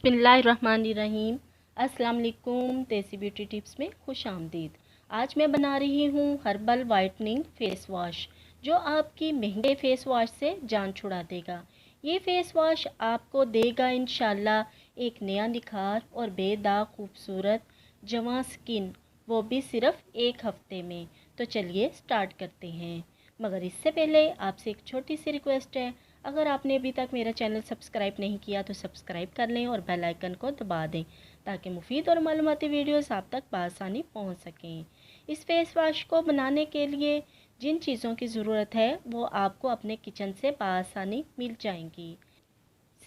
बिस्मिल्लाहिर्रहमानिर्रहीम। अस्सलाम वालेकुम। देसी ब्यूटी टिप्स में खुश आमदीद। आज मैं बना रही हूँ हर्बल वाइटनिंग फेस वॉश, जो आपकी महंगे फेस वॉश से जान छुड़ा देगा। ये फेस वॉश आपको देगा इंशाल्लाह एक नया निखार और बेदाग खूबसूरत जवां स्किन, वो भी सिर्फ एक हफ्ते में। तो चलिए स्टार्ट करते हैं, मगर इससे पहले आपसे एक छोटी सी रिक्वेस्ट है। अगर आपने अभी तक मेरा चैनल सब्सक्राइब नहीं किया तो सब्सक्राइब कर लें और बेल आइकन को दबा दें, ताकि मुफीद और मालूमाती वीडियोस आप तक बआसानी पहुंच सकें। इस फेस वॉश को बनाने के लिए जिन चीज़ों की ज़रूरत है वो आपको अपने किचन से बआसानी मिल जाएंगी।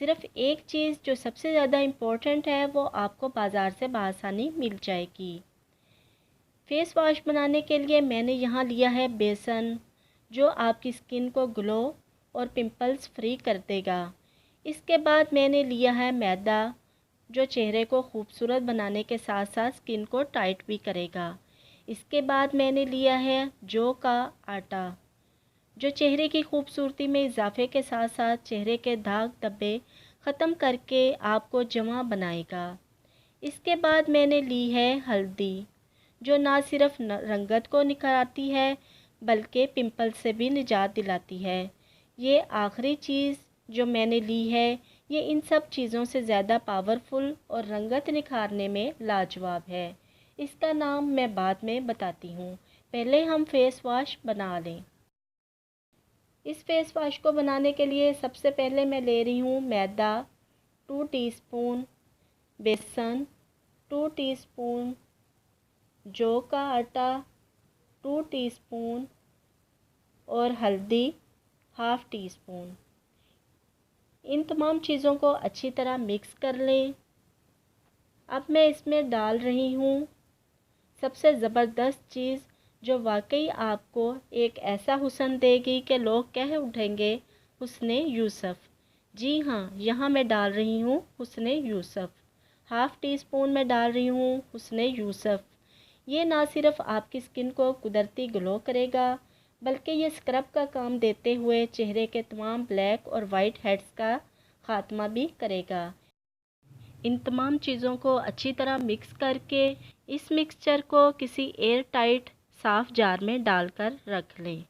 सिर्फ एक चीज़ जो सबसे ज़्यादा इम्पोर्टेंट है वो आपको बाज़ार से बआसानी मिल जाएगी। फेस वॉश बनाने के लिए मैंने यहाँ लिया है बेसन, जो आपकी स्किन को ग्लो और पिंपल्स फ्री कर देगा। इसके बाद मैंने लिया है मैदा, जो चेहरे को खूबसूरत बनाने के साथ साथ स्किन को टाइट भी करेगा। इसके बाद मैंने लिया है जौ का आटा, जो चेहरे की खूबसूरती में इजाफे के साथ साथ चेहरे के दाग धब्बे ख़त्म करके आपको जवां बनाएगा। इसके बाद मैंने ली है हल्दी, जो ना सिर्फ रंगत को निखारती है बल्कि पिंपल से भी निजात दिलाती है। ये आखिरी चीज़ जो मैंने ली है ये इन सब चीज़ों से ज़्यादा पावरफुल और रंगत निखारने में लाजवाब है। इसका नाम मैं बाद में बताती हूँ, पहले हम फेस वॉश बना लें। इस फेस वॉश को बनाने के लिए सबसे पहले मैं ले रही हूँ मैदा 2 टीस्पून, बेसन 2 टीस्पून, जौ का आटा 2 टीस्पून और हल्दी हाफ़ टी स्पून। इन तमाम चीज़ों को अच्छी तरह मिक्स कर लें। अब मैं इसमें डाल रही हूँ सबसे ज़बरदस्त चीज़, जो वाकई आपको एक ऐसा हुस्न देगी कि लोग कह उठेंगे हुस्ने यूसुफ। जी हाँ, यहाँ मैं डाल रही हूँ हुस्ने यूसुफ। हाफ़ टी स्पून में डाल रही हूँ हुस्ने यूसुफ। ये ना सिर्फ आपकी स्किन को कुदरती ग्लो करेगा बल्कि ये स्क्रब का काम देते हुए चेहरे के तमाम ब्लैक और वाइट हेड्स का ख़ात्मा भी करेगा। इन तमाम चीज़ों को अच्छी तरह मिक्स करके इस मिक्सचर को किसी एयर टाइट साफ़ जार में डालकर रख लें।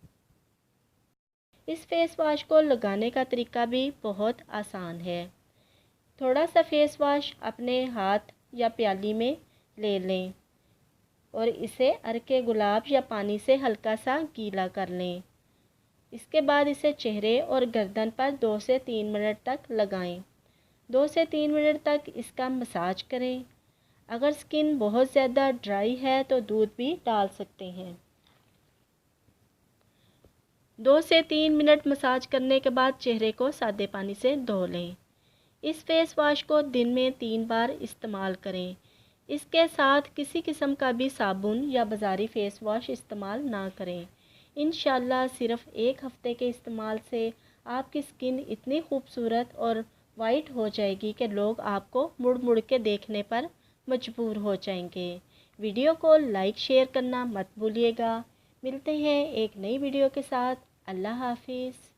इस फेस वॉश को लगाने का तरीका भी बहुत आसान है। थोड़ा सा फेस वॉश अपने हाथ या प्याली में ले लें और इसे अर्के गुलाब या पानी से हल्का सा गीला कर लें। इसके बाद इसे चेहरे और गर्दन पर 2 से 3 मिनट तक लगाएं। 2 से 3 मिनट तक इसका मसाज करें। अगर स्किन बहुत ज़्यादा ड्राई है तो दूध भी डाल सकते हैं। 2 से 3 मिनट मसाज करने के बाद चेहरे को सादे पानी से धो लें। इस फेस वॉश को दिन में 3 बार इस्तेमाल करें। इसके साथ किसी किस्म का भी साबुन या बाज़ारी फ़ेस वॉश इस्तेमाल ना करें। इंशाल्लाह सिर्फ़ एक हफ़्ते के इस्तेमाल से आपकी स्किन इतनी खूबसूरत और वाइट हो जाएगी कि लोग आपको मुड़ मुड़ के देखने पर मजबूर हो जाएंगे। वीडियो को लाइक शेयर करना मत भूलिएगा। मिलते हैं एक नई वीडियो के साथ। अल्लाह हाफिज़।